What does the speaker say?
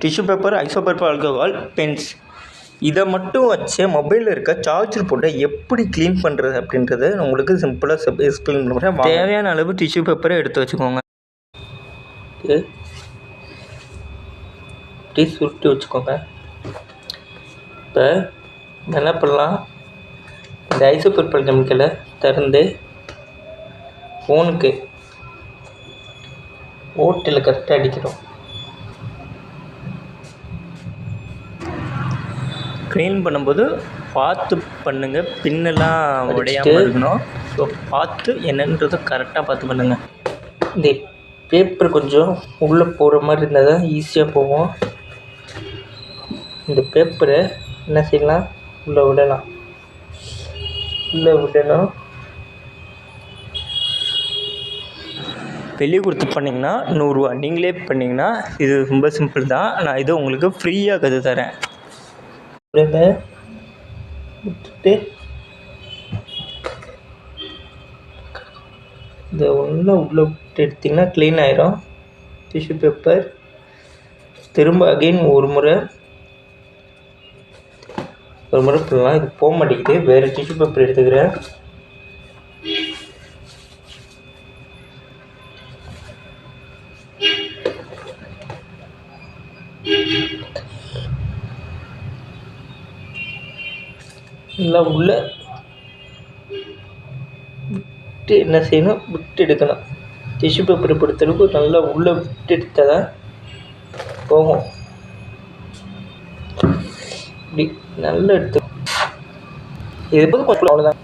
Tissue paper, ஐசோபேப்பர் alcohol, Benz இதை மட்டும் வச்சு மொபைலில் இருக்க சார்ஜர் போர்டை எப்படி க்ளீன் பண்ணுறது அப்படின்றத உங்களுக்கு சிம்பிளாக எக்ஸ்பிளைன் பண்ணுறேன். தேவையான அளவு டிஷ்யூ பேப்பரை எடுத்து வச்சுக்கோங்க. இப்படி சுருட்டி வச்சுக்கோங்க. இப்போ என்ன பண்ணலாம், இந்த ஐசோபேப்பர் கெமிக்கலை திறந்து ஃபோனுக்கு ஓட்டில் கரெக்டாக அடிக்கிறோம். க்ளீன் பண்ணும்போது பார்த்து பண்ணுங்கள், பின்னெல்லாம் உடையாமல் இருக்கணும். ஸோ பார்த்து என்னன்றதை கரெக்டாக பார்த்து பண்ணுங்கள். இந்த பேப்பர் கொஞ்சம் உள்ளே போகிற மாதிரி இருந்தால் தான் ஈஸியாக போகும். இந்த பேப்பரை என்ன செய்யலாம், உள்ளே விடலாம். வெளியே கொடுத்து பண்ணிங்கன்னா 100 ரூபா. நீங்களே பண்ணிங்கன்னா இது ரொம்ப சிம்பிள் தான். நான் இது உங்களுக்கு ஃப்ரீயாக கற்று தரேன். விட்டுட்டு இந்த உள்ளே விட்டு எடுத்திங்கன்னா க்ளீன் ஆயிரும் டிஷ்யூ பேப்பர். திரும்ப அகெயின் ஒரு முறை பண்ணலாம். இது போக மாட்டேங்குது, வேறு டிஷ்யூ பேப்பர் எடுத்துக்கிறேன். நல்லா உள்ளே விட்டு என்ன செய்யணும், விட்டு எடுக்கணும். டிஷ்யூ பேப்பரை பொறுத்தளவுக்கு நல்லா உள்ளே விட்டு எடுத்தால் தான் போகும். இப்படி நல்லா எடுத்து இது போது கொஞ்சம் அவ்வளோதான்.